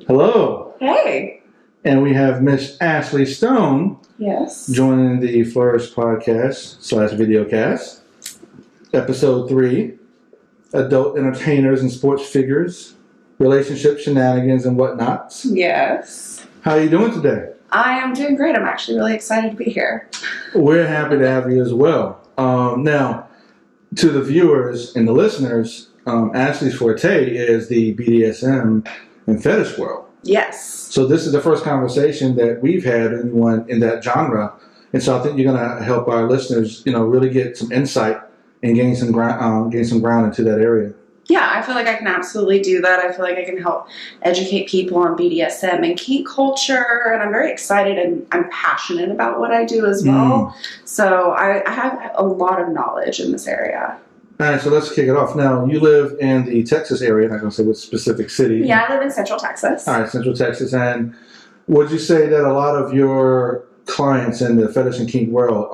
Hello. Hey. And we have Miss Ashlee Stone. Yes. Joining the Flourish podcast / videocast. Episode 3. Adult entertainers and sports figures. Relationship shenanigans and whatnots. Yes. How are you doing today? I am doing great. I'm actually really excited to be here. We're happy to have you as well. Now, to the viewers and the listeners, Ashlee's forte is the BDSM and fetish world. Yes. So this is the first conversation that we've had in that genre, and so I think you're going to help our listeners, really get some insight and gain some ground into that area. Yeah, I feel like I can absolutely do that. I feel like I can help educate people on BDSM and kink culture, and I'm very excited and I'm passionate about what I do as well. So I have a lot of knowledge in this area. All right, so let's kick it off. Now, you live in the Texas area. I'm not going to say what specific city. Yeah, I live in Central Texas. All right, Central Texas. And would you say that a lot of your clients in the fetish and kink world,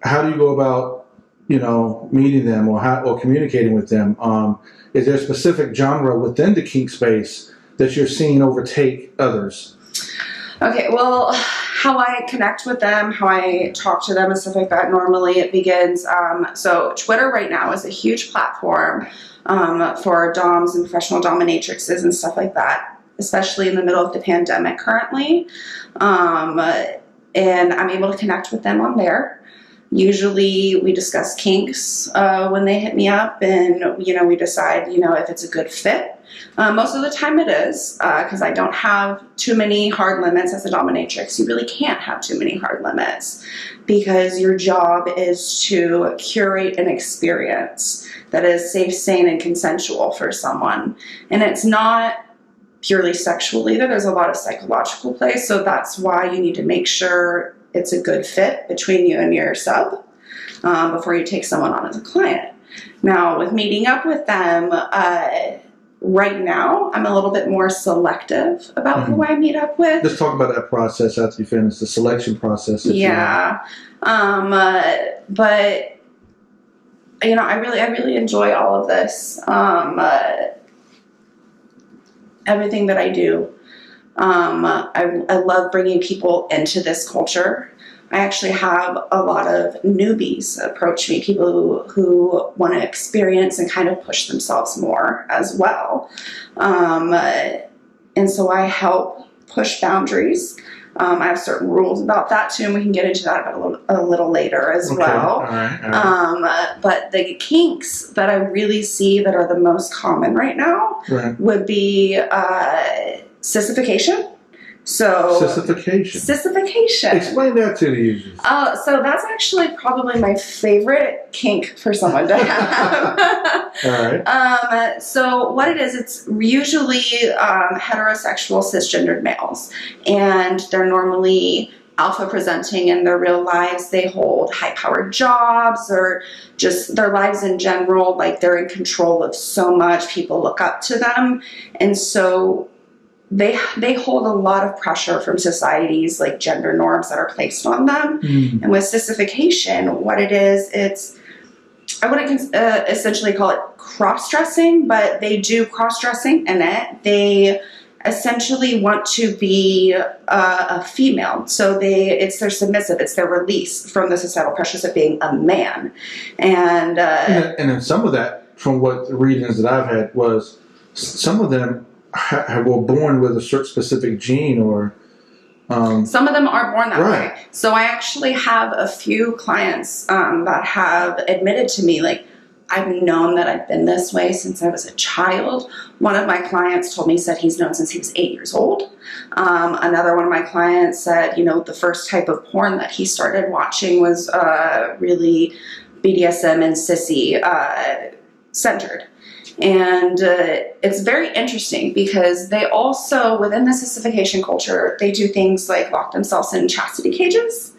how do you go about, meeting them or communicating with them? Is there a specific genre within the kink space that you're seeing overtake others? Okay, well, how I connect with them, how I talk to them and stuff like that, normally it begins, so Twitter right now is a huge platform for DOMs and professional dominatrixes and stuff like that, especially in the middle of the pandemic currently, and I'm able to connect with them on there. Usually we discuss kinks when they hit me up, and we decide if it's a good fit. Most of the time it is, because I don't have too many hard limits as a dominatrix. You really can't have too many hard limits, because your job is to curate an experience that is safe, sane, and consensual for someone. And it's not purely sexual either. There's a lot of psychological play, so that's why you need to make sure it's a good fit between you and your sub before you take someone on as a client. Now, with meeting up with them, right now, I'm a little bit more selective about who I meet up with. Let's talk about that process after you finish, the selection process. Yeah. But, I really enjoy all of this. Everything that I do. I love bringing people into this culture. I actually have a lot of newbies approach me, people who want to experience and kind of push themselves more as well. And so I help push boundaries. I have certain rules about that too, and we can get into that a little later as well. All right. But the kinks that I really see that are the most common right now would be sissification. So sissification. Explain that to the users. So that's actually probably my favorite kink for someone to have. All right. So what it is, it's usually heterosexual cisgendered males, and they're normally alpha presenting in their real lives. They hold high-powered jobs, or just their lives in general. Like, they're in control of so much. People look up to them, and so they hold a lot of pressure from society's like gender norms that are placed on them. And with sissification, what it is, I wouldn't essentially call it cross-dressing, but they do cross-dressing in it. They essentially want to be a female, so they're submissive. It's their release from the societal pressures of being a man, and then some of that, from what the readings that I've had, was some of them were born with a certain specific gene, or some of them are born that way. So I actually have a few clients that have admitted to me, like, I've known that I've been this way since I was a child. One of my clients told me, said he's known since he was 8 years old. Another one of my clients said, the first type of porn that he started watching was really BDSM and sissy centered. And it's very interesting because they also, within the sissification culture, they do things like lock themselves in chastity cages.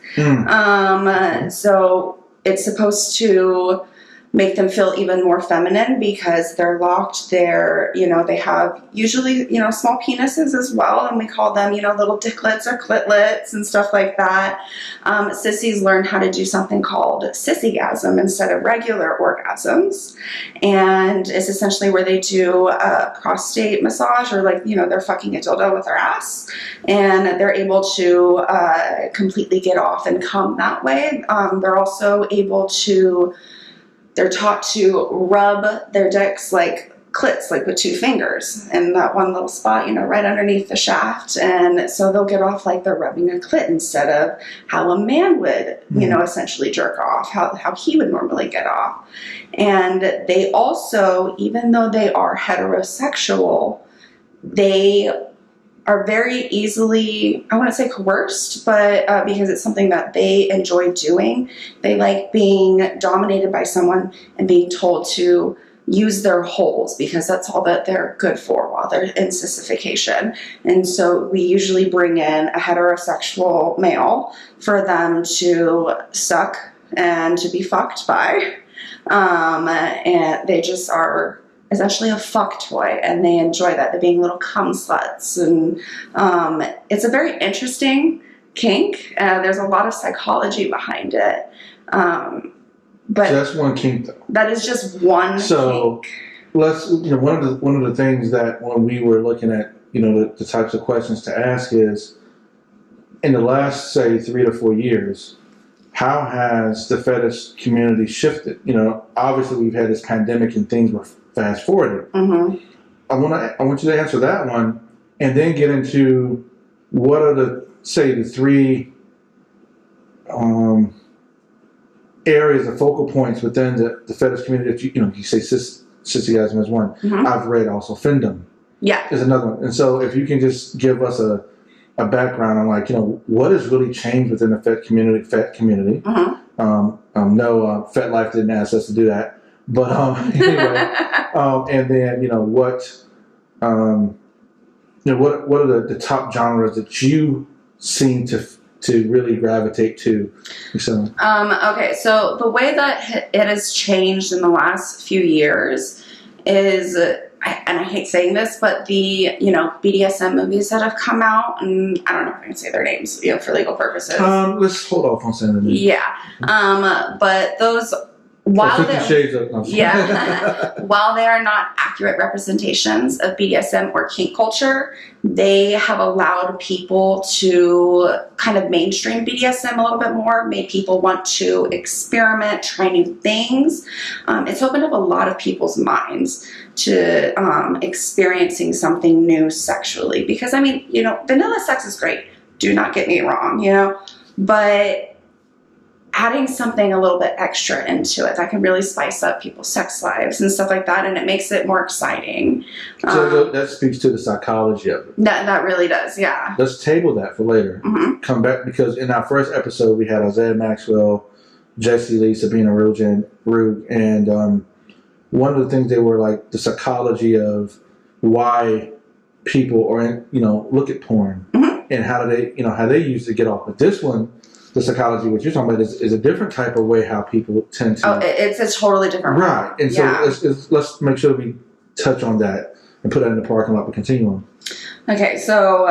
So it's supposed to make them feel even more feminine because they're locked. They're, they have usually, small penises as well. And we call them, little dicklets or clitlets and stuff like that. Sissies learn how to do something called sissygasm instead of regular orgasms. And it's essentially where they do a prostate massage or they're fucking a dildo with their ass. And they're able to completely get off and come that way. They're also able to they're taught to rub their dicks like clits, like with 2 fingers in that one little spot, right underneath the shaft. And so they'll get off like they're rubbing a clit instead of how a man would, essentially jerk off, how he would normally get off. And they also, even though they are heterosexual, they are very easily, I wouldn't say coerced, but because it's something that they enjoy doing. They like being dominated by someone and being told to use their holes because that's all that they're good for while they're in sissification. And so we usually bring in a heterosexual male for them to suck and to be fucked by. And they just are essentially a fuck toy, and they enjoy that. They're being little cum sluts, and it's a very interesting kink. There's a lot of psychology behind it, but so that's one kink, though. That is just one. So kink. Let's one of the things that when we were looking at the types of questions to ask is, in the last say 3 to 4 years, how has the fetish community shifted? Obviously we've had this pandemic and things were fast forwarded. Mm-hmm. I want you to answer that one, and then get into what are the 3 areas of focal points within the fetish community that you say sissygasm is one. Mm-hmm. I've read also Findom. Yeah, is another one. And so if you can just give us a background on what has really changed within the fet community. Mm-hmm. No, Fet Life didn't ask us to do that. But anyway, and then what are the top genres that you seem to really gravitate to? So. Okay, so the way that it has changed in the last few years is, and I hate saying this, but the BDSM movies that have come out, and I don't know if I can say their names, for legal purposes. Let's hold off on saying the names. Yeah, but those. While while they are not accurate representations of BDSM or kink culture, they have allowed people to kind of mainstream BDSM a little bit more, made people want to experiment, try new things. It's opened up a lot of people's minds to experiencing something new sexually. Because, vanilla sex is great. Do not get me wrong, but adding something a little bit extra into it that can really spice up people's sex lives and stuff like that, and it makes it more exciting. So that speaks to the psychology of it. That really does, yeah. Let's table that for later. Mm-hmm. Come back, because in our first episode we had Isaiah Maxwell, Jessie Lee, Sabina Rug, and one of the things they were like the psychology of why people are look at porn, mm-hmm. and how they use to get off. But this one, the psychology, what you're talking about, is a different type of way how people tend to. Oh, it's a totally different way. Right. And so let's make sure we touch on that and put that in the parking lot, but continue on. Okay, so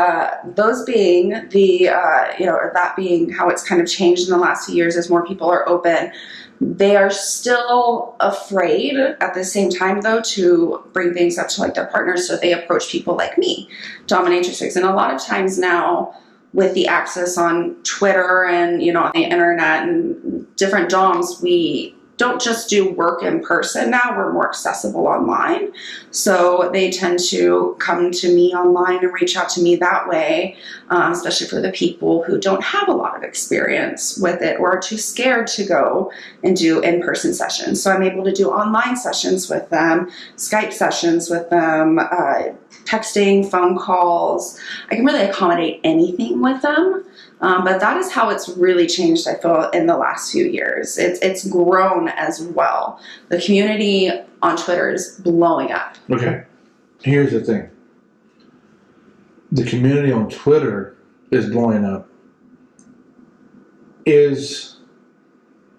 those being the, or that being how it's kind of changed in the last few years as more people are open. They are still afraid at the same time, though, to bring things up to their partners, so they approach people like me, Dominatrix. And a lot of times now, with the access on Twitter and, on the internet and different DOMs, we don't just do work in person now. We're more accessible online. So they tend to come to me online and reach out to me that way, especially for the people who don't have a lot of experience with it or are too scared to go and do in-person sessions. So I'm able to do online sessions with them, Skype sessions with them, texting, phone calls. I can really accommodate anything with them. But that is how it's really changed, I feel, in the last few years. It's grown as well. The community on Twitter is blowing up. Okay. Here's the thing. The community on Twitter is blowing up.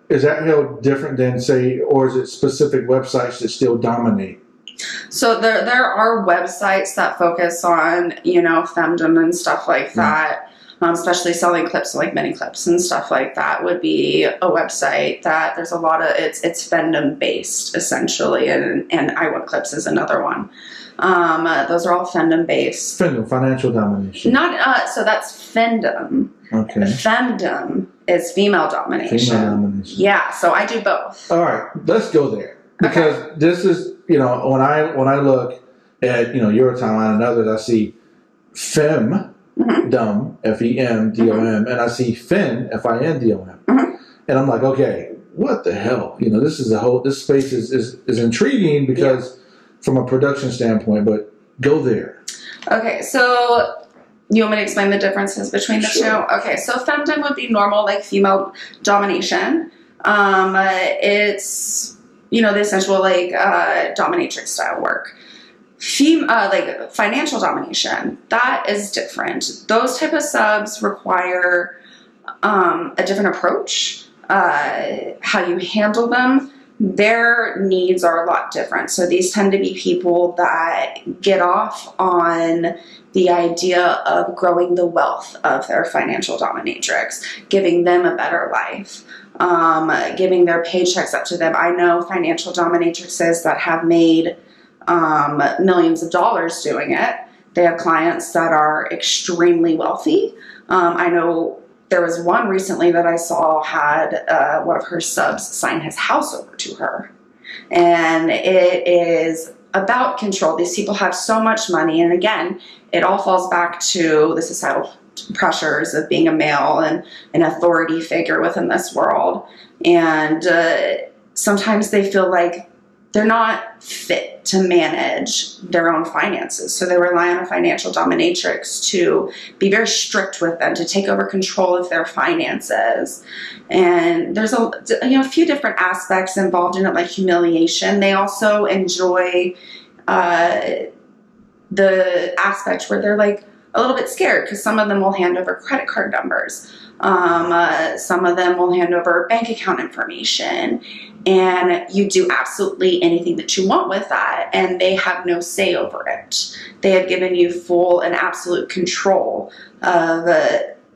is that held different than, say, or is it specific websites that still dominate? So there are websites that focus on, femdom and stuff like that, especially selling clips, like mini clips and stuff like that would be a website that there's a lot of, it's Findom based essentially, and I Want Clips is another one. Those are all Findom based. Findom, financial domination. Not, so that's Findom. Okay. Femdom is female domination. Female domination. Yeah, so I do both. All right, let's go there. Because this is, when I look at, your timeline and others, I see Femdom, Femdom, and I see Fin, Findom. And I'm like, okay, what the hell? This space is intriguing because from a production standpoint, but go there. Okay, so you want me to explain the differences between the two? Okay, so Femdom would be normal, like female domination. It's, the essential, like, dominatrix style work. Like financial domination, that is different. Those type of subs require a different approach. How you handle them, their needs are a lot different. So these tend to be people that get off on the idea of growing the wealth of their financial dominatrix, giving them a better life, giving their paychecks up to them. I know financial dominatrixes that have made millions of dollars doing it. They have clients that are extremely wealthy. I know there was one recently that I saw had one of her subs sign his house over to her. And it is about control. These people have so much money. And again, it all falls back to the societal pressures of being a male and an authority figure within this world. And sometimes they feel like they're not fit to manage their own finances. So they rely on a financial dominatrix to be very strict with them, to take over control of their finances. And there's a few different aspects involved in it, like humiliation. They also enjoy the aspect where they're like a little bit scared, because some of them will hand over credit card numbers. Some of them will hand over bank account information, and you do absolutely anything that you want with that, and they have no say over it. They have given you full and absolute control of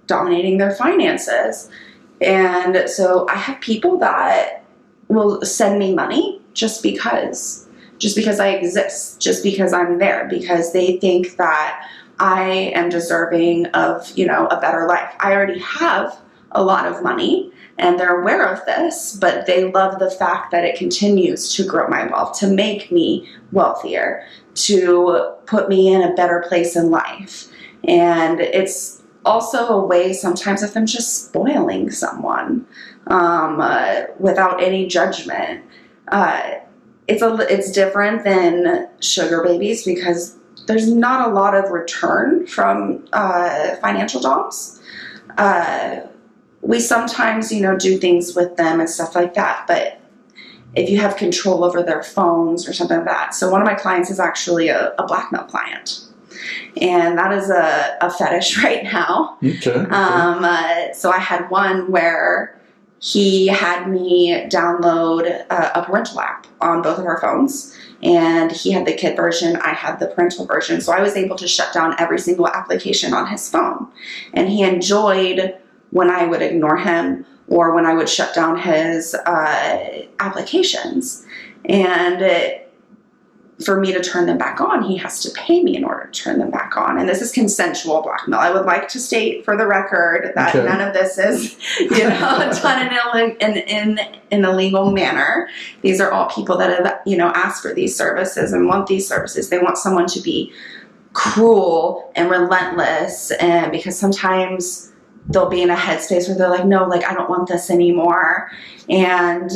dominating their finances. And so I have people that will send me money just because I exist, just because I'm there, because they think that I am deserving of, a better life. I already have a lot of money, and they're aware of this, but they love the fact that it continues to grow my wealth, to make me wealthier, to put me in a better place in life. And it's also a way sometimes of them just spoiling someone without any judgment. It's different than sugar babies because there's not a lot of return from financial doms. We sometimes, do things with them and stuff like that, but if you have control over their phones or something like that. So one of my clients is actually a blackmail client, and that is a fetish right now. Okay. So I had one where he had me download a parental app on both of our phones. And he had the kid version, I had the parental version. So I was able to shut down every single application on his phone. And he enjoyed when I would ignore him or when I would shut down his applications. And for me to turn them back on, he has to pay me in order to turn them back on. And this is consensual blackmail. I would like to state for the record that none of this is, done in a legal manner. These are all people that have, asked for these services and want these services. They want someone to be cruel and relentless, and because sometimes they'll be in a headspace where they're like, no, like, I don't want this anymore. And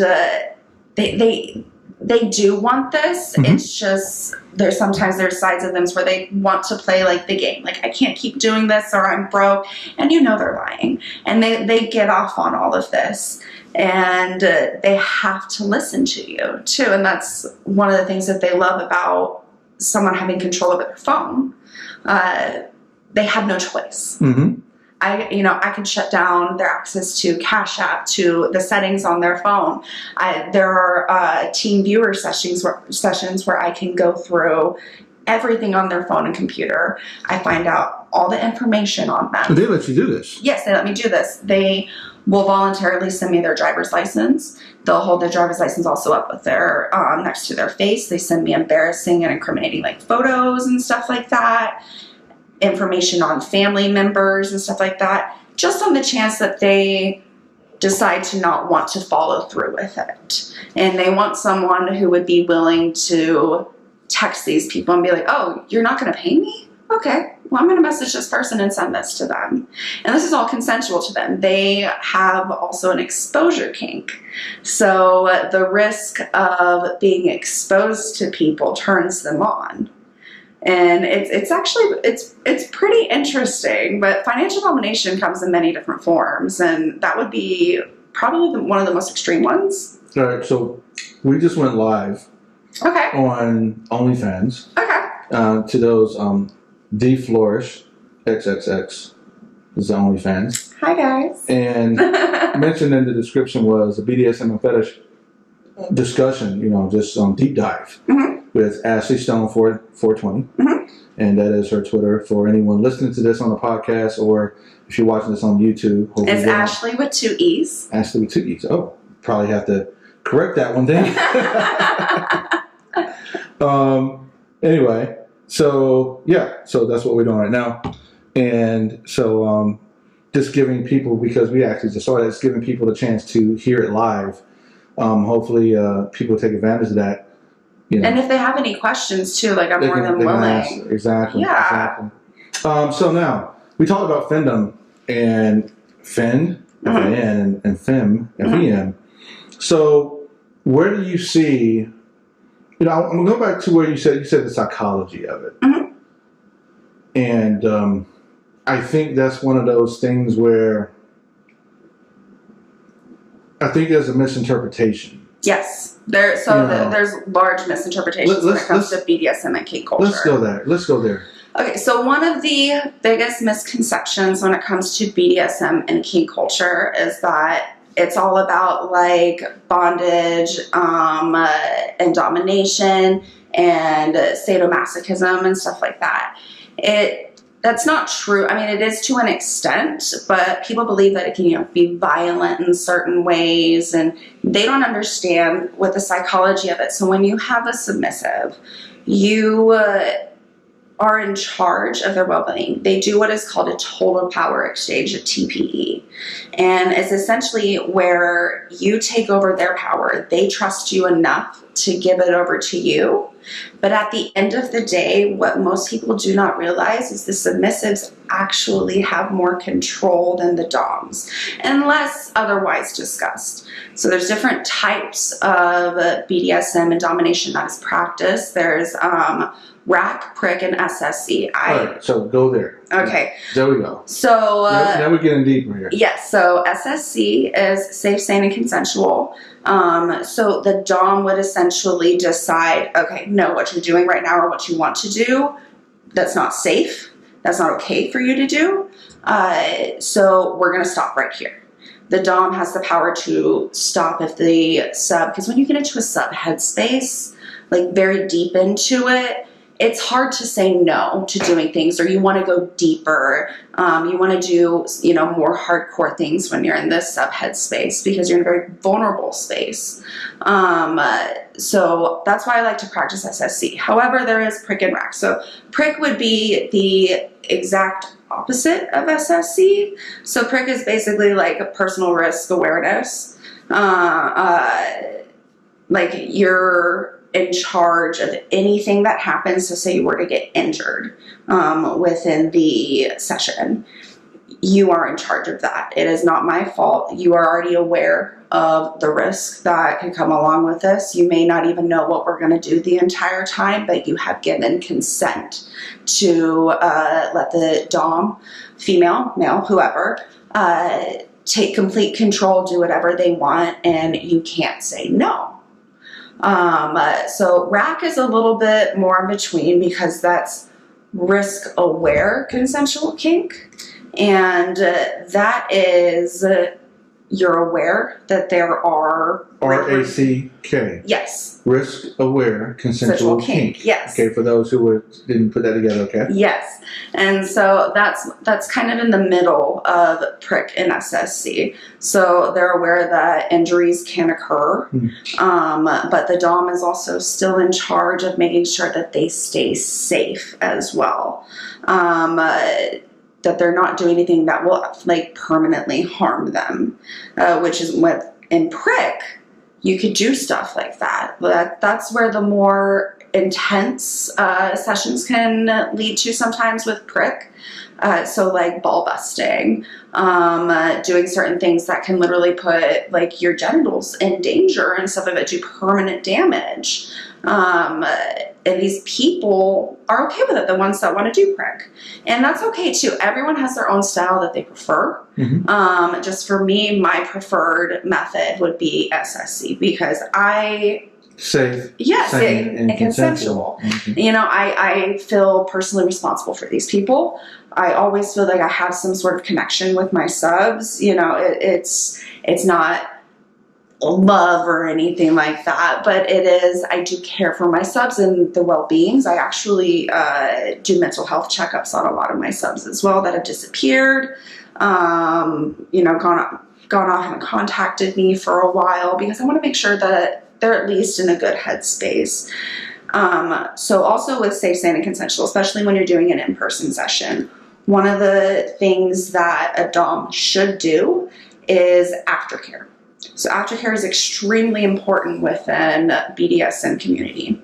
they do want this. Mm-hmm. It's just there's sides of them where they want to play like the game. Like, I can't keep doing this or I'm broke. And they're lying. And they get off on all of this. And they have to listen to you too. And that's one of the things that they love about someone having control over their phone. They have no choice. Mm-hmm. I can shut down their access to Cash App, to the settings on their phone. There are team viewer sessions where I can go through everything on their phone and computer. I find out all the information on them. They let you do this? Yes, they let me do this. They will voluntarily send me their driver's license. They'll hold their driver's license also up with their next to their face. They send me embarrassing and incriminating like photos and stuff like that, information on family members and stuff like that, just on the chance that they decide to not want to follow through with it. And they want someone who would be willing to text these people and be like, oh, you're not going to pay me? Okay, well, I'm going to message this person and send this to them. And this is all consensual to them. They have also an exposure kink. So the risk of being exposed to people turns them on. And it's actually, it's pretty interesting, but financial domination comes in many different forms, and that would be probably one of the most extreme ones. All right, so we just went live on OnlyFans. Okay. To those, D Flourish XXX is the OnlyFans. Hi, guys. And mentioned in the description was a BDSM and Fetish discussion, just deep dive with Ashlee Stone 420. And that is her Twitter for anyone listening to this on the podcast, or if you're watching this on YouTube. It's Ashlee with 2 E's. Ashlee with 2 E's. Oh, probably have to correct that one then. Anyway, so that's what we're doing right now. And so just giving people, because we actually just saw that, it's giving people the chance to hear it live. Hopefully people take advantage of that. And if they have any questions too, like I'm more than willing. Exactly. Yeah. Exactly. So now we talked about Findom and Fin, F-A-N, and Fem, F-E-M. So where do you see? I'm going to go back to where you said the psychology of it, and I think that's one of those things where I think there's a misinterpretation. Yes. There's large misinterpretations when it comes to BDSM and kink culture. Let's go there. Okay, so one of the biggest misconceptions when it comes to BDSM and kink culture is that it's all about like bondage and domination and sadomasochism and stuff like that. That's not true. I mean, it is to an extent, but people believe that it can, be violent in certain ways, and they don't understand what the psychology of it. So when you have a submissive, you are in charge of their well-being. They do what is called a total power exchange, a TPE. And it's essentially where you take over their power. They trust you enough to give it over to you. But at the end of the day, what most people do not realize is the submissives actually have more control than the doms, unless otherwise discussed. So there's different types of BDSM and domination that is practiced. There's rack, prick, and SSC. All right, so go there. Okay. There we go. So now we're getting deeper here. Yes. So SSC is safe, sane, and consensual. So the dom would essentially decide, okay, no, what you're doing right now or what you want to do, that's not safe. That's not okay for you to do. So we're going to stop right here. The dom has the power to stop if the sub, because when you get into a sub headspace, like very deep into it, it's hard to say no to doing things, or you want to go deeper. You want to do, more hardcore things when you're in this sub headspace because you're in a very vulnerable space. So that's why I like to practice SSC. However, there is prick and rack. So prick would be the exact opposite of SSC. So prick is basically like a personal risk awareness. Like you're in charge of anything that happens. So say you were to get injured within the session, you are in charge of that. It is not my fault. You are already aware of the risk that can come along with this. You may not even know what we're going to do the entire time, but you have given consent to let the dom, female, male, whoever, take complete control, do whatever they want, and you can't say no. So rack is a little bit more in between because that's risk aware consensual kink, And that is, you're aware that there are... RACK. Yes. Risk Aware Consensual Kink. Yes. Okay, for those who didn't put that together, okay? Yes. And so that's kind of in the middle of prick and SSC. So they're aware that injuries can occur, but the Dom is also still in charge of making sure that they stay safe as well. That they're not doing anything that will like permanently harm them, which is what in prick, you could do stuff like that. That's where the more intense sessions can lead to sometimes with prick. So like ball busting, doing certain things that can literally put like your genitals in danger and stuff of it, do permanent damage. And these people are okay with it, the ones that want to do prick. And that's okay too. Everyone has their own style that they prefer. Just for me, my preferred method would be SSC because safe and consensual. You know, I feel personally responsible for these people. I always feel like I have some sort of connection with my subs. You know, it's not love or anything like that, but it is, I do care for my subs and the well-beings. I actually do mental health checkups on a lot of my subs as well that have disappeared, you know, gone off and contacted me for a while because I want to make sure that they're at least in a good headspace. So also with safe, sane, and consensual, especially when you're doing an in-person session, one of the things that a Dom should do is aftercare. So aftercare is extremely important within BDSM community.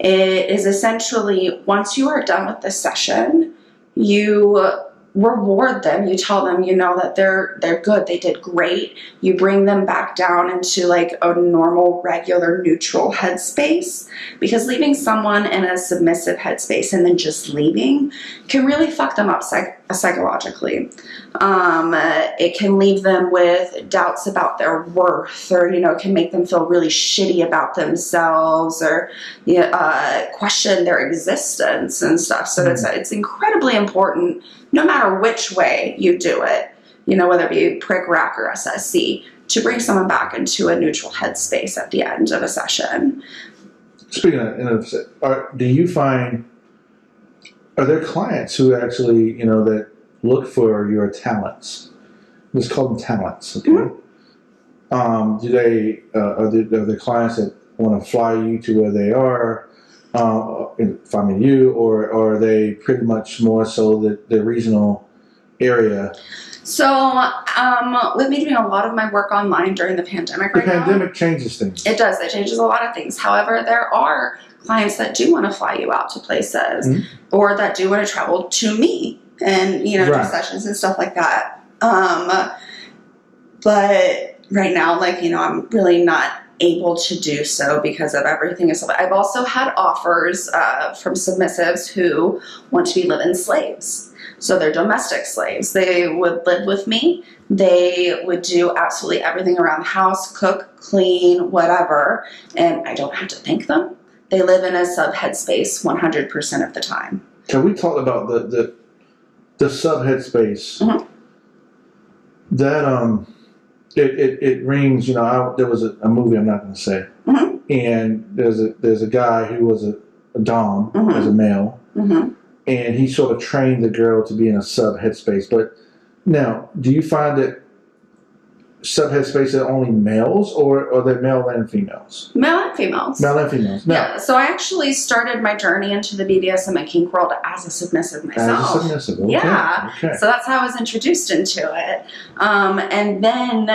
It is essentially, once you are done with the session, you reward them. You tell them, you know, that they're good, they did great. You bring them back down into like a normal, regular, neutral headspace, because leaving someone in a submissive headspace and then just leaving can really fuck them up psychologically. It can leave them with doubts about their worth, or, you know, can make them feel really shitty about themselves, or question their existence and stuff. So it's incredibly important, no matter which way you do it, you know, whether it be prick, rack, or SSC, to bring someone back into a neutral headspace at the end of a session. Speaking of, do you find, are there clients who actually, you know, that look for your talents? Let's call them talents, okay? Do they, are there clients that want to fly you to where they are, finding you, or are they pretty much more so the regional area? So, with me doing a lot of my work online during the pandemic right now. The pandemic changes things. It does. It changes a lot of things. However, there are clients that do want to fly you out to places, or that do want to travel to me and, you know, do sessions and stuff like that. But right now, like, you know, I'm really not able to do so because of everything. I've also had offers from submissives who want to be live-in slaves. So they're domestic slaves. They would live with me. They would do absolutely everything around the house, cook, clean, whatever, and I don't have to thank them. They live in a sub headspace 100% of the time. Can we talk about the sub headspace? That it rings. You know, there was a movie I'm not going to say, and there's a guy who was a dom as a male, and he sort of trained the girl to be in a sub headspace. But now, do you find that sub headspace are only males, or are they male and females? Male and females. Male and females. Now, yeah. So I actually started my journey into the BDSM and kink world as a submissive myself. As a submissive, okay. Yeah. Okay. So that's how I was introduced into it. And then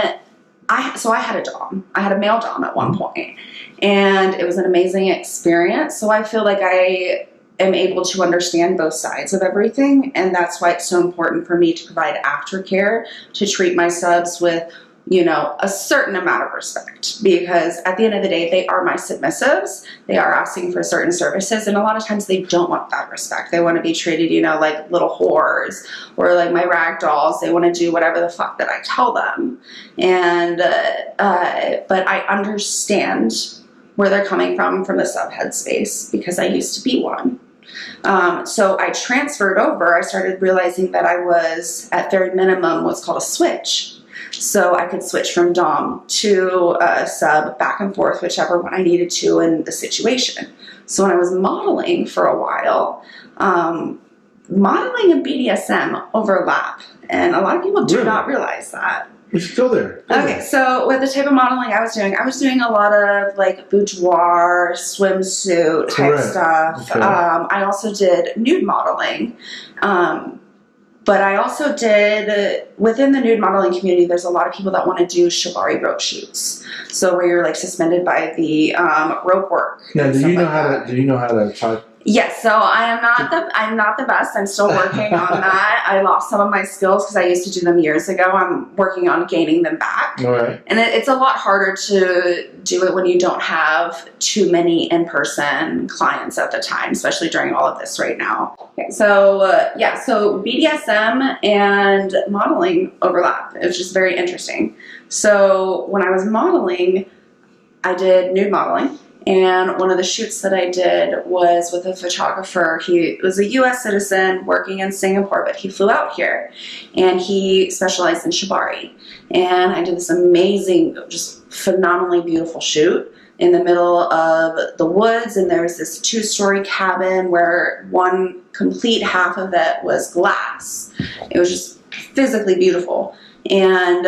I had a dom. I had a male dom at one point, and it was an amazing experience. So I feel like I am able to understand both sides of everything, and that's why it's so important for me to provide aftercare, to treat my subs with, you know, a certain amount of respect, because at the end of the day, they are my submissives. They are asking for certain services, and a lot of times they don't want that respect. They want to be treated, you know, like little whores, or like my rag dolls. They want to do whatever the fuck that I tell them. And but I understand where they're coming from the sub headspace, because I used to be one. So I transferred over. I started realizing that I was at very minimum what's called a switch. So I could switch from dom to sub, back and forth, whichever one I needed to in the situation. So when I was modeling for a while, modeling and BDSM overlap, and a lot of people do not realize that. It's still there. Okay, so with the type of modeling I was doing a lot of like boudoir, swimsuit type stuff. Okay. I also did nude modeling. But I also did, within the nude modeling community, there's a lot of people that want to do shibari rope shoots. So where you're like suspended by the rope work. Now, do you know how to type? Yes, so I'm not the best. I'm still working on that. I lost some of my skills because I used to do them years ago. I'm working on gaining them back. All right. And it's a lot harder to do it when you don't have too many in-person clients at the time, especially during all of this right now. Okay, so so BDSM and modeling overlap. It was just very interesting. So when I was modeling, I did nude modeling. And one of the shoots that I did was with a photographer. He was a U.S. citizen working in Singapore, but he flew out here. And he specialized in shibari. And I did this amazing, just phenomenally beautiful shoot in the middle of the woods. And there was this 2-story cabin where one complete half of it was glass. It was just physically beautiful. And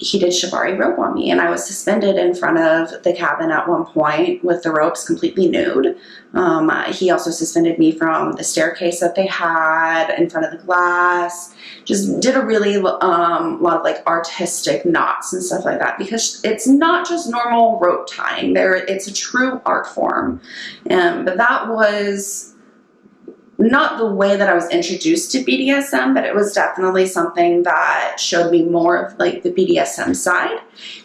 he did shibari rope on me, and I was suspended in front of the cabin at one point with the ropes completely nude. He also suspended me from the staircase that they had in front of the glass. Just did a really lot of like artistic knots and stuff like that, because it's not just normal rope tying. It's a true art form. But that was not the way that I was introduced to BDSM, but it was definitely something that showed me more of like the BDSM side.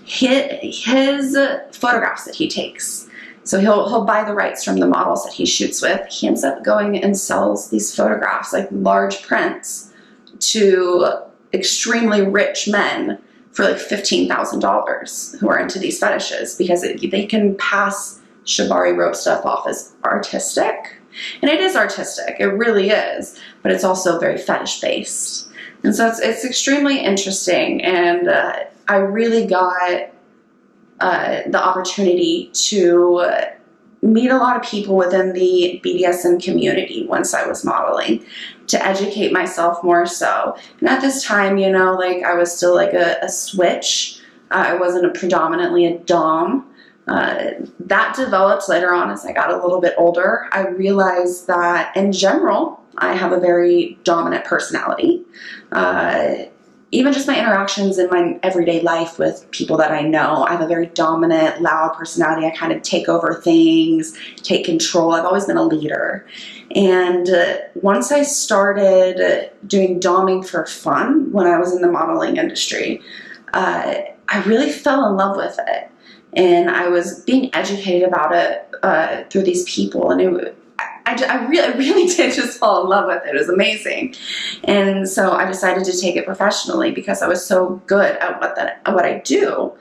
His photographs that he takes. So he'll buy the rights from the models that he shoots with. He ends up going and sells these photographs, like large prints, to extremely rich men for like $15,000 who are into these fetishes, because they can pass shibari rope stuff off as artistic. And it is artistic, it really is, but it's also very fetish based. And so it's extremely interesting, and I really got the opportunity to meet a lot of people within the BDSM community once I was modeling, to educate myself more so. And at this time, you know, like I was still like a switch. I wasn't predominantly a dom. That developed later on as I got a little bit older. I realized that in general, I have a very dominant personality. Even just my interactions in my everyday life with people that I know, I have a very dominant, loud personality. I kind of take over things, take control. I've always been a leader. And once I started doing doming for fun when I was in the modeling industry, I really fell in love with it. And I was being educated about it through these people, and I really did just fall in love with it. It was amazing. And so I decided to take it professionally because I was so good at what I do.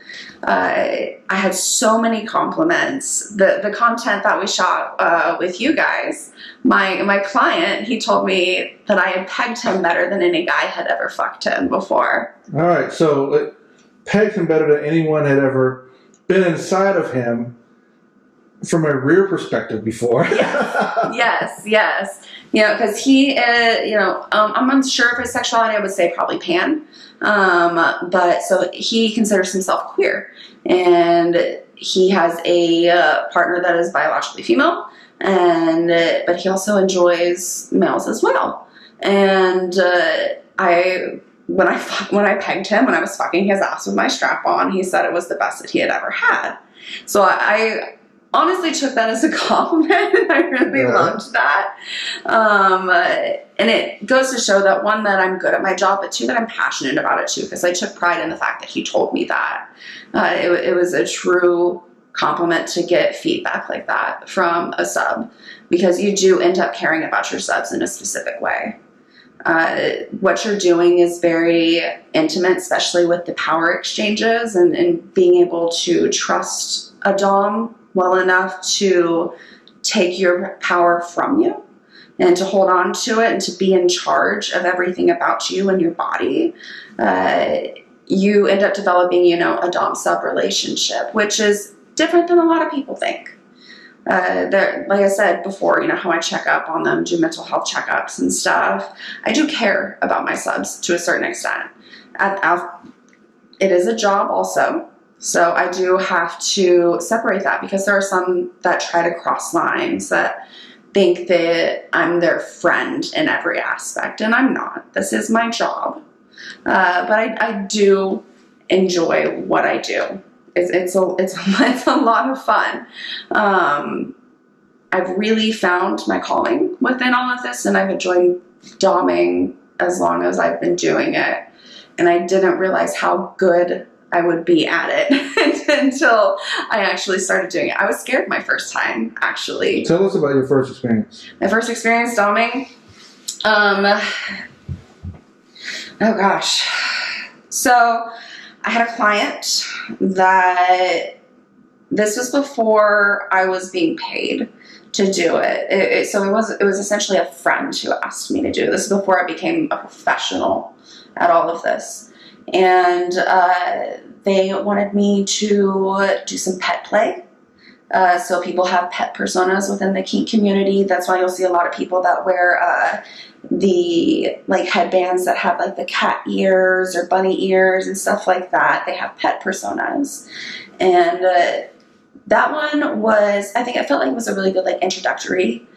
I had so many compliments. The content that we shot with you guys, my client, he told me that I had pegged him better than any guy had ever fucked him before. All right, so pegged him better than anyone had ever been inside of him from a rear perspective before. Yes. You know, because he, I'm unsure of his sexuality. I would say probably pan. But so he considers himself queer, and he has a partner that is biologically female, but he also enjoys males as well. And when I pegged him, when I was fucking his ass with my strap on, he said it was the best that he had ever had. So I honestly took that as a compliment. I really loved that. And it goes to show that, one, that I'm good at my job, but two, that I'm passionate about it too, because I took pride in the fact that he told me that. It was a true compliment to get feedback like that from a sub, because you do end up caring about your subs in a specific way. What you're doing is very intimate, especially with the power exchanges and being able to trust a dom well enough to take your power from you and to hold on to it and to be in charge of everything about you and your body, you end up developing, a dom-sub relationship, which is different than a lot of people think. Like I said before, how I check up on them, do mental health checkups and stuff. I do care about my subs to a certain extent. It is a job also. So I do have to separate that, because there are some that try to cross lines, that think that I'm their friend in every aspect, and I'm not. This is my job. But I do enjoy what I do. It's a lot of fun. I've really found my calling within all of this, and I've enjoyed doming as long as I've been doing it. And I didn't realize how good I would be at it until I actually started doing it. I was scared my first time, actually. Tell us about your first experience. My first experience doming? Oh gosh. So I had a client that, this was before I was being paid to do it. So it was essentially a friend who asked me to do this before I became a professional at all of this. And they wanted me to do some pet play. So people have pet personas within the kink community. That's why you'll see a lot of people that wear the headbands that have the cat ears or bunny ears and stuff like that. They have pet personas. And that one was, I think I felt like it was a really good introductory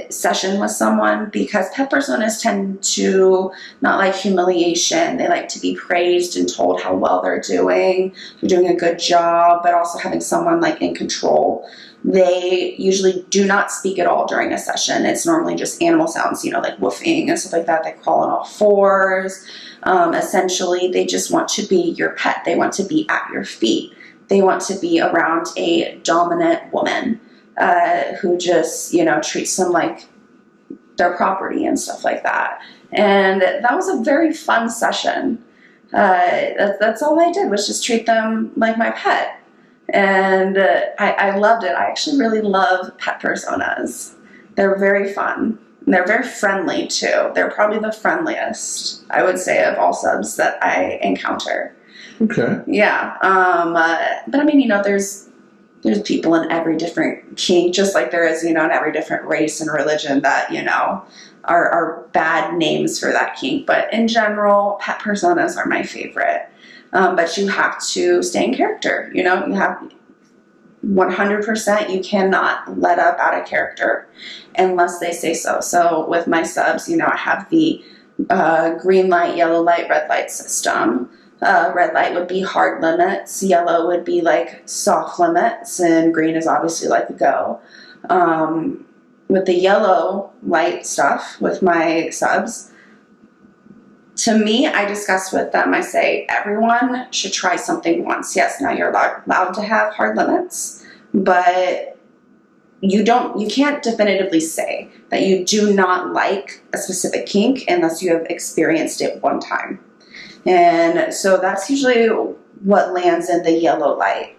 session with someone, because pet personas tend to not like humiliation. They like to be praised and told how well they're doing a good job, but also having someone in control. They usually do not speak at all during a session. It's normally just animal sounds, like woofing and stuff like that. They crawl on all fours. Essentially, they just want to be your pet. They want to be at your feet. They want to be around a dominant woman who just, treats them like their property and stuff like that. And that was a very fun session. That's all I did, was just treat them like my pet. And I loved it. I actually really love pet personas. They're very fun. And they're very friendly too. They're probably the friendliest, I would say, of all subs that I encounter. Okay. Yeah. But I mean, there's people in every different kink, just like there is, in every different race and religion that, are bad names for that kink. But in general, pet personas are my favorite. But you have to stay in character. You have 100%, you cannot let up out of character unless they say so. So with my subs, I have the green light, yellow light, red light system. Red light would be hard limits, yellow would be soft limits, and green is obviously a go. With the yellow light stuff with my subs, to me, I discuss with them, I say, everyone should try something once. Yes, now you're allowed to have hard limits, but you can't definitively say that you do not like a specific kink unless you have experienced it one time. And so that's usually what lands in the yellow light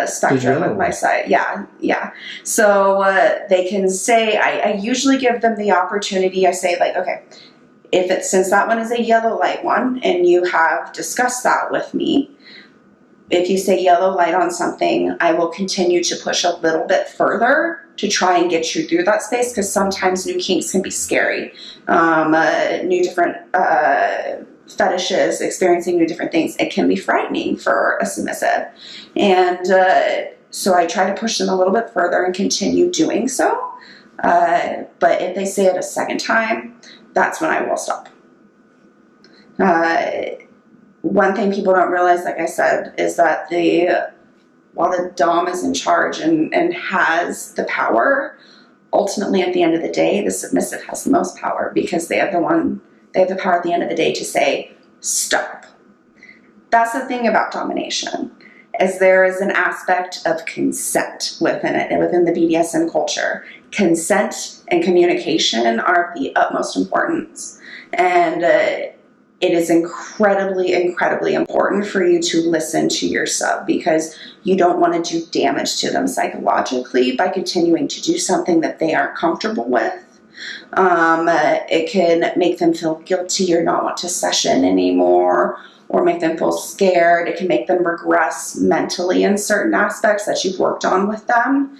spectrum of my site. Yeah. So they can say, I usually give them the opportunity. I say okay, since that one is a yellow light one and you have discussed that with me, if you say yellow light on something, I will continue to push a little bit further to try and get you through that space, because sometimes new kinks can be scary. New different fetishes, experiencing new different things, it can be frightening for a submissive. And so I try to push them a little bit further and continue doing so. But if they say it a second time, that's when I will stop. One thing people don't realize, like I said, is that while the dom is in charge and has the power, ultimately at the end of the day, the submissive has the most power, because they have the power at the end of the day to say, stop. That's the thing about domination, is there is an aspect of consent within it, and within the BDSM culture. Consent and communication are of the utmost importance. And it is incredibly, incredibly important for you to listen to your sub, because you don't want to do damage to them psychologically by continuing to do something that they aren't comfortable with. It can make them feel guilty or not want to session anymore, or make them feel scared. It can make them regress mentally in certain aspects that you've worked on with them.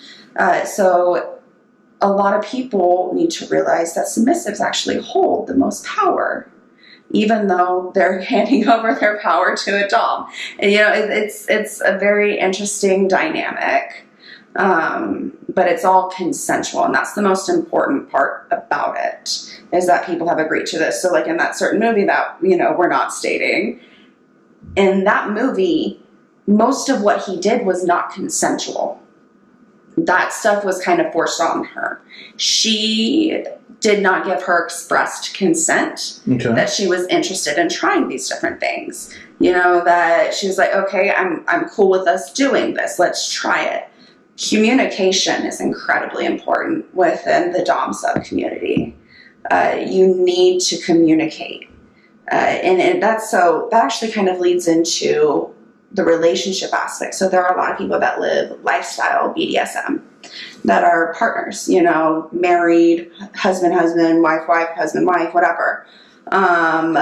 So a lot of people need to realize that submissives actually hold the most power, even though they're handing over their power to a dom. And, you know, it's a very interesting dynamic, but it's all consensual, and that's the most important part about it, is that people have agreed to this. So like in that certain movie that, you know, we're not stating, in that movie, most of what he did was not consensual. That stuff was kind of forced on her. She did not give her expressed consent that she was interested in trying these different things. You know, that she was like, okay, I'm cool with us doing this. Let's try it. Communication is incredibly important within the dom sub community. You need to communicate. And that actually kind of leads into the relationship aspect. So there are a lot of people that live lifestyle BDSM that are partners, you know, married, husband, wife, husband, wife, whatever. And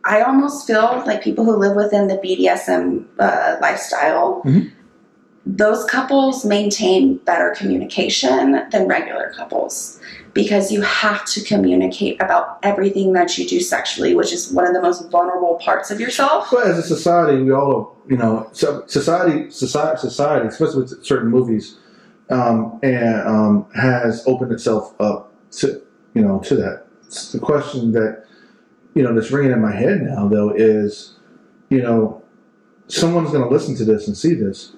I almost feel like people who live within the BDSM lifestyle, those couples maintain better communication than regular couples, because you have to communicate about everything that you do sexually, which is one of the most vulnerable parts of yourself. But as a society, we all, you know, society, especially with certain movies, has opened itself up to, you know, to that. The question that, you know, that's ringing in my head now, though, is, you know, someone's going to listen to this and see this,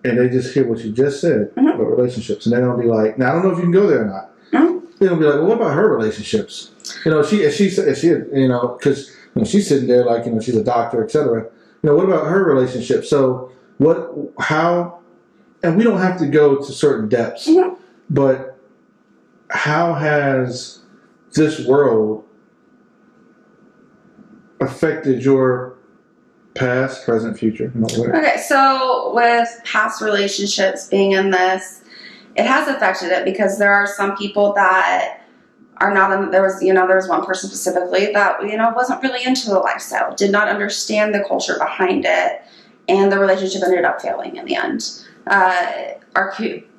and they just hear what you just said about relationships, and they're going to be like, now I don't know if you can go there or not. They're going to be like, well, what about her relationships? You know, she you know, because, you know, she's sitting there like, you know, she's a doctor, etc. You know, what about her relationship? So how, and we don't have to go to certain depths, but how has this world affected your past, present, future? Okay, so with past relationships being in this, it has affected it, because there are some people that are not in, there was one person specifically that, you know, wasn't really into the lifestyle, did not understand the culture behind it, and the relationship ended up failing in the end.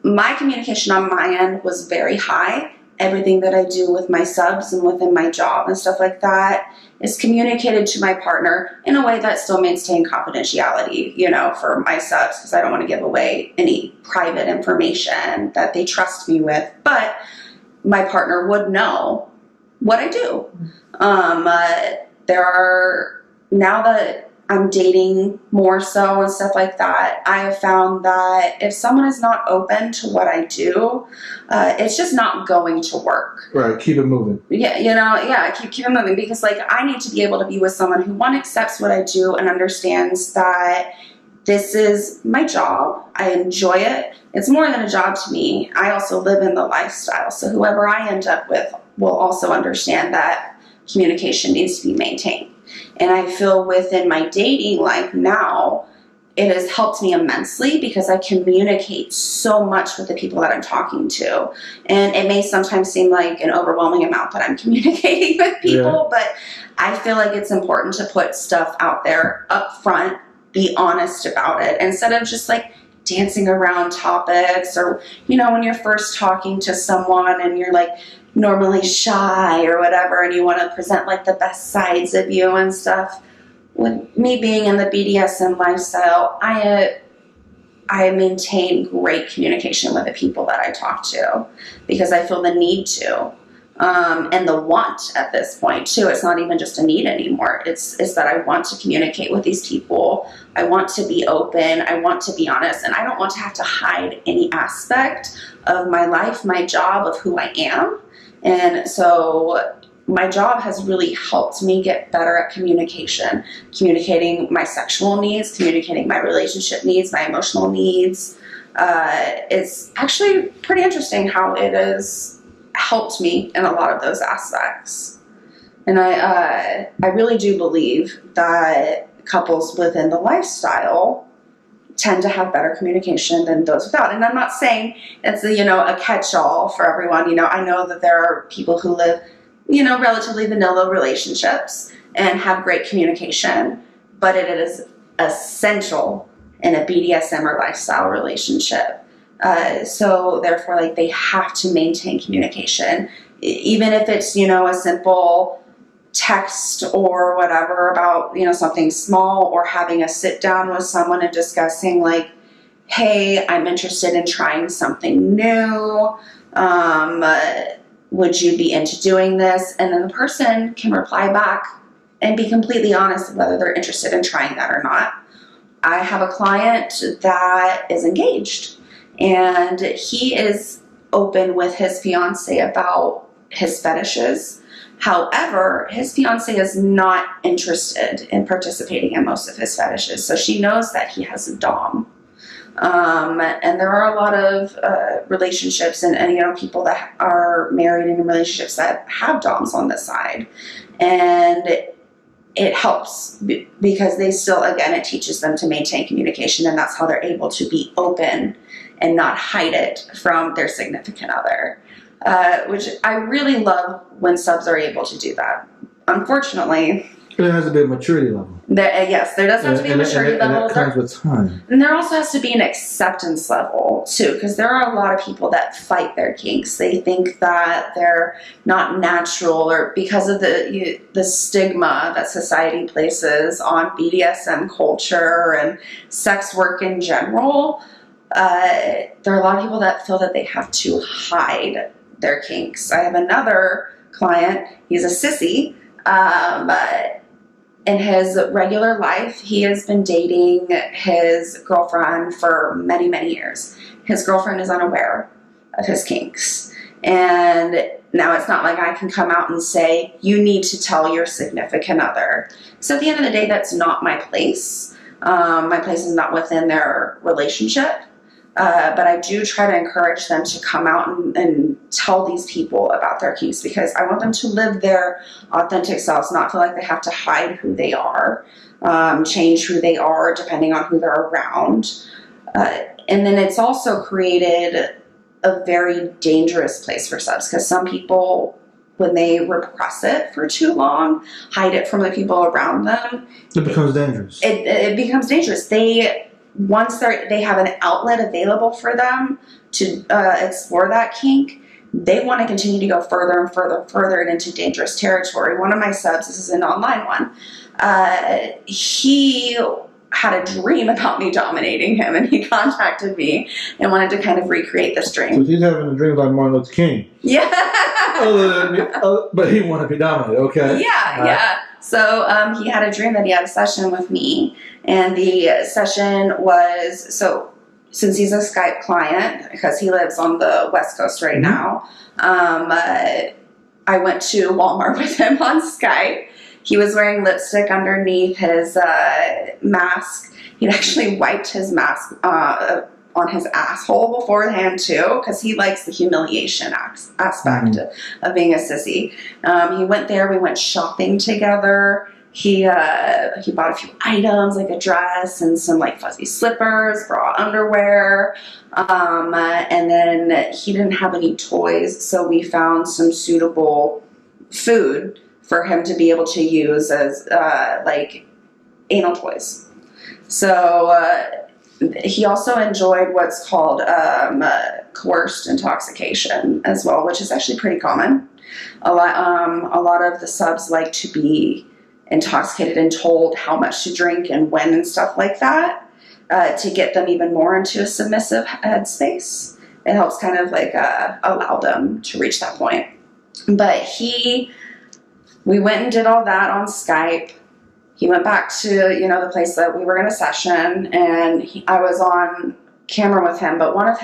My communication on my end was very high. Everything that I do with my subs and within my job and stuff like that is communicated to my partner in a way that still maintains confidentiality, you know, for my subs, because I don't want to give away any private information that they trust me with. But my partner would know what I do. Now that I'm dating more so and stuff like that, I have found that if someone is not open to what I do, it's just not going to work. Right, keep it moving. Yeah, you know, yeah, keep it moving, because like I need to be able to be with someone who, one, accepts what I do and understands that this is my job. I enjoy it. It's more than a job to me. I also live in the lifestyle. So whoever I end up with will also understand that communication needs to be maintained. And I feel within my dating life now, it has helped me immensely, because I communicate so much with the people that I'm talking to. And it may sometimes seem like an overwhelming amount that I'm communicating with people, but I feel like it's important to put stuff out there up front, be honest about it, instead of just like dancing around topics, or, you know, when you're first talking to someone and you're like normally shy or whatever, and you want to present like the best sides of you and stuff. With me being in the BDSM lifestyle, I maintain great communication with the people that I talk to, because I feel the need to, and the want at this point too. It's not even just a need anymore. It's that I want to communicate with these people. I want to be open. I want to be honest, and I don't want to have to hide any aspect of my life, my job, of who I am. And so my job has really helped me get better at communication, communicating my sexual needs, communicating my relationship needs, my emotional needs. It's actually pretty interesting how it has helped me in a lot of those aspects. And I really do believe that couples within the lifestyle tend to have better communication than those without. And I'm not saying it's a catch-all for everyone. I know that there are people who live, relatively vanilla relationships and have great communication, but it is essential in a BDSM or lifestyle relationship. So therefore, like, they have to maintain communication, even if it's, a simple text or whatever about, something small, or having a sit down with someone and discussing, like, hey, I'm interested in trying something new. Would you be into doing this? And then the person can reply back and be completely honest whether they're interested in trying that or not. I have a client that is engaged, and he is open with his fiance about his fetishes. However, his fiance is not interested in participating in most of his fetishes, so she knows that he has a dom. And there are a lot of relationships and people that are married and in relationships that have doms on the side, and it helps because they still, again, it teaches them to maintain communication, and that's how they're able to be open and not hide it from their significant other, which I really love when subs are able to do that. Unfortunately, there has to be a maturity level. Yes, there does have to be a maturity level. And that comes with time. And there also has to be an acceptance level, too, because there are a lot of people that fight their kinks. They think that they're not natural, or because of the stigma that society places on BDSM culture and sex work in general, there are a lot of people that feel that they have to hide their kinks. I have another client, he's a sissy, but in his regular life, he has been dating his girlfriend for many, many years. His girlfriend is unaware of his kinks. And now it's not like I can come out and say, you need to tell your significant other. So at the end of the day, that's not my place. My place is not within their relationship. But I do try to encourage them to come out and tell these people about their kinks, because I want them to live their authentic selves, not feel like they have to hide who they are, change who they are depending on who they're around. And then it's also created a very dangerous place for subs, because some people, when they repress it for too long, hide it from the people around them, it becomes dangerous. It becomes dangerous. Once they have an outlet available for them to explore that kink, they want to continue to go further and further into dangerous territory. One of my subs, this is an online one, he had a dream about me dominating him, and he contacted me and wanted to kind of recreate this dream. So he's having a dream like Martin Luther King. Yeah. But he wanted to be dominated, okay. Yeah. So he had a dream that he had a session with me, and the session was, so since he's a Skype client, because he lives on the West Coast right now, I went to Walmart with him on Skype. He was wearing lipstick underneath his mask. He'd actually wiped his mask on his asshole beforehand too, because he likes the humiliation aspect of being a sissy. He went there. We went shopping together. He bought a few items, like a dress and some like fuzzy slippers, bra underwear, and then he didn't have any toys, so we found some suitable food for him to be able to use as like anal toys. So he also enjoyed what's called coerced intoxication as well, which is actually pretty common. A lot of the subs like to be intoxicated and told how much to drink and when and stuff like that, to get them even more into a submissive headspace. It helps kind of like allow them to reach that point. But we went and did all that on Skype. He went back to, the place that we were going to session, and I was on camera with him. But one of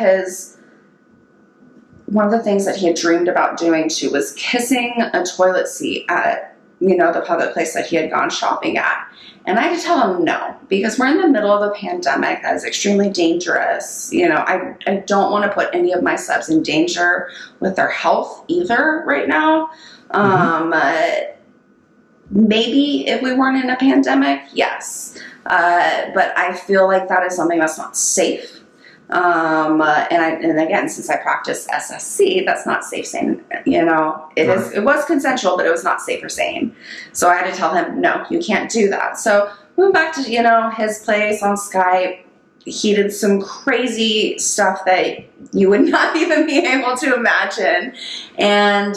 the things that he had dreamed about doing too was kissing a toilet seat at, the public place that he had gone shopping at. And I had to tell him no, because we're in the middle of a pandemic that is extremely dangerous. I don't want to put any of my subs in danger with their health either right now. Maybe if we weren't in a pandemic, yes. But I feel like that is something that's not safe. And again, since I practice SSC, that's not safe, sane. You know, it was consensual, but it was not safe or sane. So I had to tell him, no, you can't do that. So we went back to, you know, his place on Skype. He did some crazy stuff that you would not even be able to imagine. And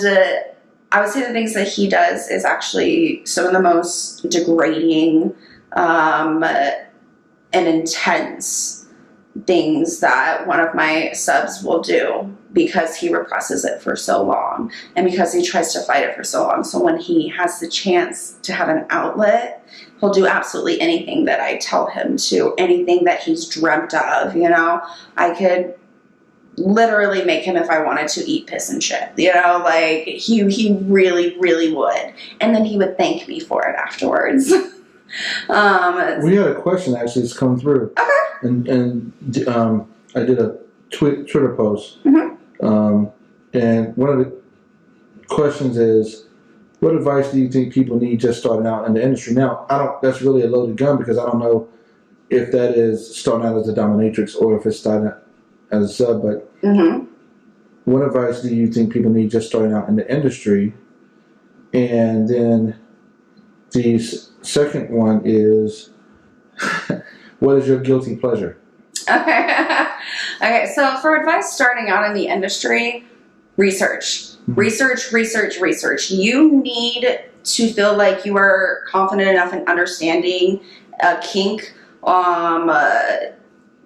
I would say the things that he does is actually some of the most degrading and intense things that one of my subs will do, because he represses it for so long and because he tries to fight it for so long. So when he has the chance to have an outlet, he'll do absolutely anything that I tell him to, anything that he's dreamt of. You know, I could literally make him, if I wanted to, eat piss and shit. You know, like he really, really would. And then he would thank me for it afterwards. We had a question actually that's come through. Okay. And I did a Twitter post. And one of the questions is, what advice do you think people need just starting out in the industry? Now, that's really a loaded gun, because I don't know if that is starting out as a dominatrix or if it's starting out as a sub, but what advice do you think people need just starting out in the industry? And then the second one is, what is your guilty pleasure? Okay. Okay, so for advice starting out in the industry, research. Research, research, research. You need to feel like you are confident enough in understanding a kink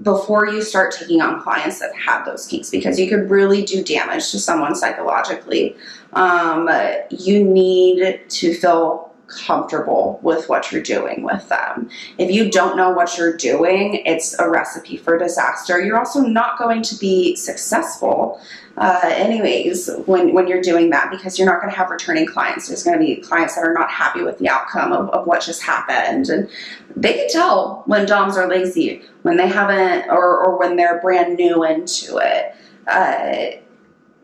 before you start taking on clients that have those kinks, because you could really do damage to someone psychologically. You need to feel comfortable with what you're doing with them. If you don't know what you're doing, it's a recipe for disaster. You're also not going to be successful anyways when you're doing that, because you're not going to have returning clients. There's going to be clients that are not happy with the outcome of what just happened, and they can tell when doms are lazy, when they haven't, or when they're brand new into it.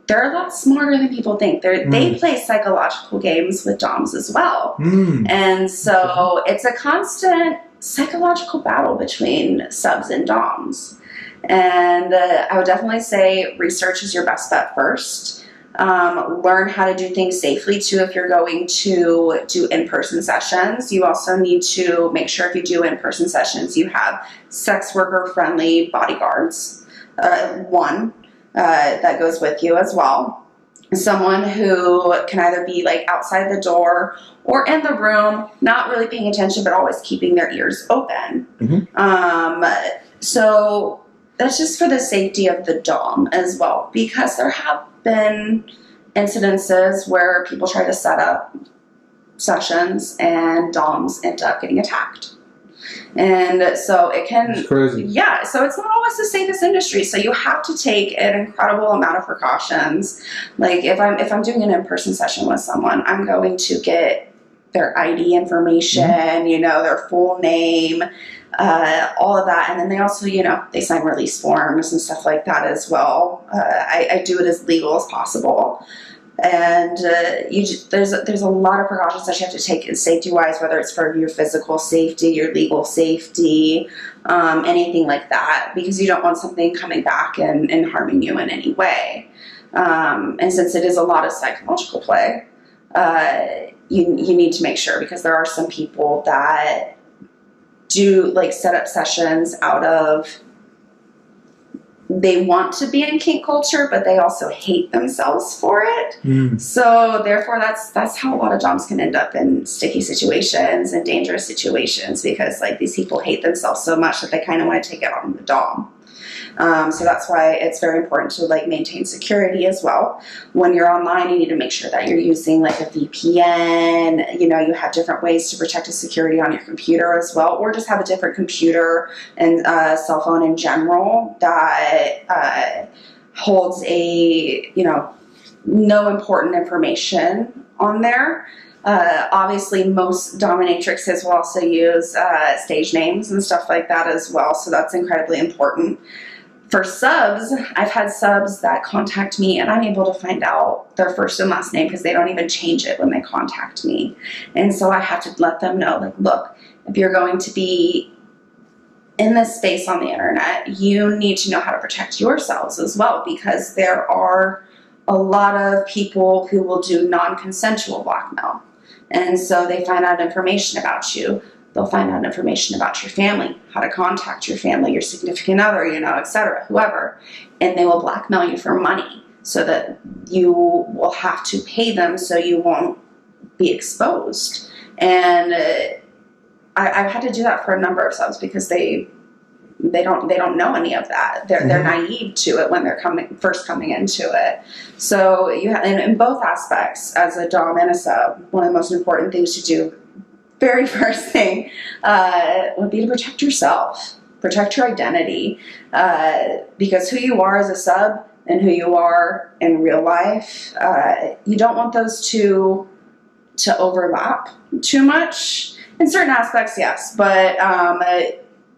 They're a lot smarter than people think. They play psychological games with doms as well. And so it's a constant psychological battle between subs and doms. And I would definitely say research is your best bet first. Learn how to do things safely too. If you're going to do in-person sessions, you also need to make sure, if you do in-person sessions, you have sex worker friendly bodyguards. That goes with you as well. Someone who can either be like outside the door or in the room, not really paying attention, but always keeping their ears open. So that's just for the safety of the dom as well, because there have been incidences where people try to set up sessions and doms end up getting attacked. And so it can, it's crazy. Yeah, so it's not always the safest industry. So you have to take an incredible amount of precautions. Like if I'm doing an in-person session with someone, I'm going to get their ID information, you know, their full name, all of that. And then they also, you know, they sign release forms and stuff like that as well. I do it as legal as possible. And there's a lot of precautions that you have to take safety-wise, whether it's for your physical safety, your legal safety, anything like that, because you don't want something coming back and harming you in any way. And since it is a lot of psychological play, you need to make sure, because there are some people that do like set up sessions out of, they want to be in kink culture, but they also hate themselves for it. So therefore, that's how a lot of doms can end up in sticky situations and dangerous situations, because like these people hate themselves so much that they kind of want to take it on the dom. So that's why it's very important to like maintain security as well. When you're online, you need to make sure that you're using like a VPN. You know, you have different ways to protect the security on your computer as well, or just have a different computer and cell phone in general that holds a, you know, no important information on there. Obviously, most dominatrixes will also use stage names and stuff like that as well, so that's incredibly important. For subs, I've had subs that contact me and I'm able to find out their first and last name because they don't even change it when they contact me. And so I have to let them know, like, look, if you're going to be in this space on the internet, you need to know how to protect yourselves as well, because there are a lot of people who will do non-consensual blackmail. And so they find out information about you. They'll find out information about your family, how to contact your family, your significant other, you know, etc., whoever. And they will blackmail you for money so that you will have to pay them so you won't be exposed. And I've had to do that for a number of subs because they don't know any of that. They're naive to it when they're first coming into it. So you have, in both aspects, as a dom and a sub, one of the most important things to do, very first thing, would be to protect yourself, protect your identity, because who you are as a sub and who you are in real life, you don't want those two to overlap too much. In certain aspects, yes, but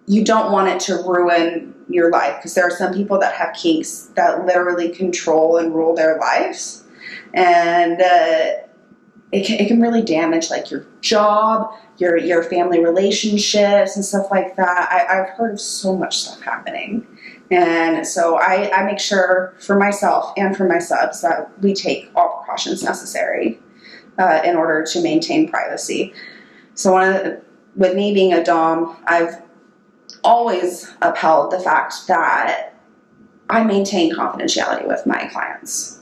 you don't want it to ruin your life, because there are some people that have kinks that literally control and rule their lives, and it can really damage like your job, your family relationships and stuff like that. I've heard of so much stuff happening, and so I make sure for myself and for my subs that we take all precautions necessary in order to maintain privacy. So with me being a dom, I've always upheld the fact that I maintain confidentiality with my clients.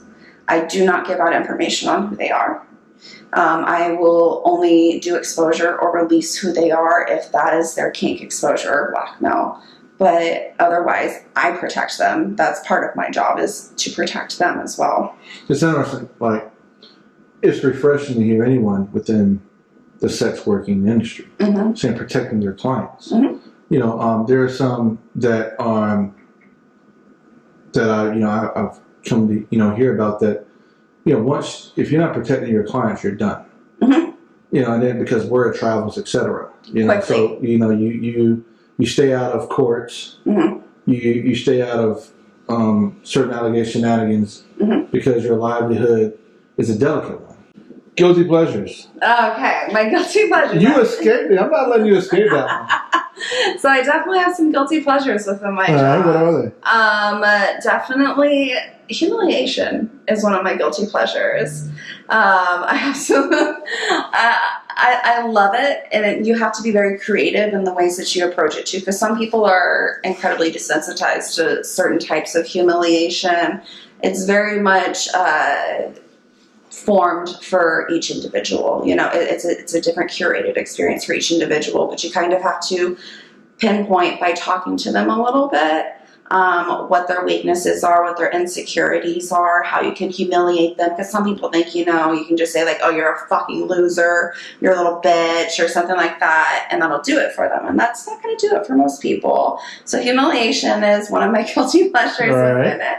I do not give out information on who they are. I will only do exposure or release who they are if that is their kink, exposure, or blackmail. But otherwise, I protect them. That's part of my job, is to protect them as well. It's interesting. Like, it's refreshing to hear anyone within the sex working industry saying protecting their clients. You know, there are some that I've come to hear about that. You know, once, if you're not protecting your clients, you're done. You know, and then because word travels, etc. You know, so you stay out of courts. You stay out of certain shenanigans because your livelihood is a delicate one. Guilty pleasures. Okay, my guilty pleasures. You escaped it. I'm not letting you escape that one. So I definitely have some guilty pleasures within my job. What are they? Definitely humiliation is one of my guilty pleasures. I have some. I love it, and you have to be very creative in the ways that you approach it too, because some people are incredibly desensitized to certain types of humiliation. It's very much formed for each individual. You know, it's a different curated experience for each individual, but you kind of have to pinpoint by talking to them a little bit what their weaknesses are, what their insecurities are, how you can humiliate them. Because some people think, you know, you can just say like, oh, you're a fucking loser, you're a little bitch, or something like that, and that'll do it for them. And that's not going to do it for most people. So humiliation is one of my guilty pleasures within it.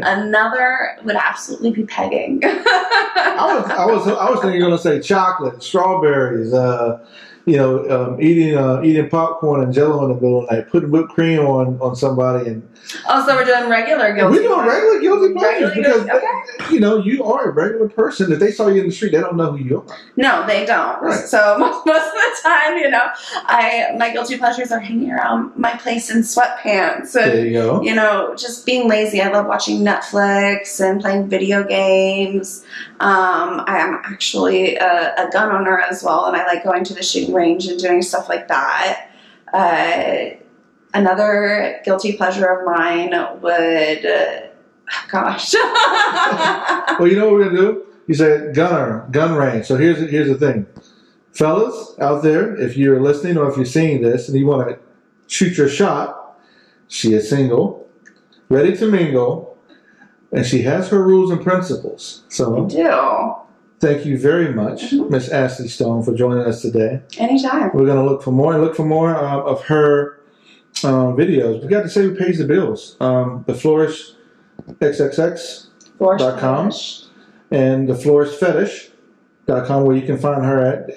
Another would absolutely be pegging. I was thinking you're going to say chocolate, strawberries, eating popcorn and Jello in the middle of the night, putting whipped cream on somebody, and oh, so we're doing regular guilty. We're doing regular guilty pleasures because you are a regular person. If they saw you in the street, they don't know who you are. No, they don't. Right. So most of the time, my guilty pleasures are hanging around my place in sweatpants. And, there you go. Just being lazy. I love watching Netflix and playing video games. I am actually a gun owner as well, and I like going to the shooting range and doing stuff like that. Another guilty pleasure of mine would, gosh. Well, you know what we're gonna do? You say gun range. So here's the thing, fellas out there, if you're listening or if you're seeing this and you want to shoot your shot, she is single, ready to mingle, and she has her rules and principles. So I do. Thank you very much, Miss Ashlee Stone, for joining us today. Anytime. We're going to look for more of her videos. We got to say who pays the bills. The Flourish XXX.com and the Flourish Fetish.com, where you can find her at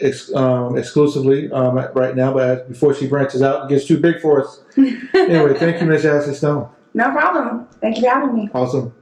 exclusively right now, but before she branches out and gets too big for us. Anyway, thank you, Miss Ashlee Stone. No problem. Thank you for having me. Awesome.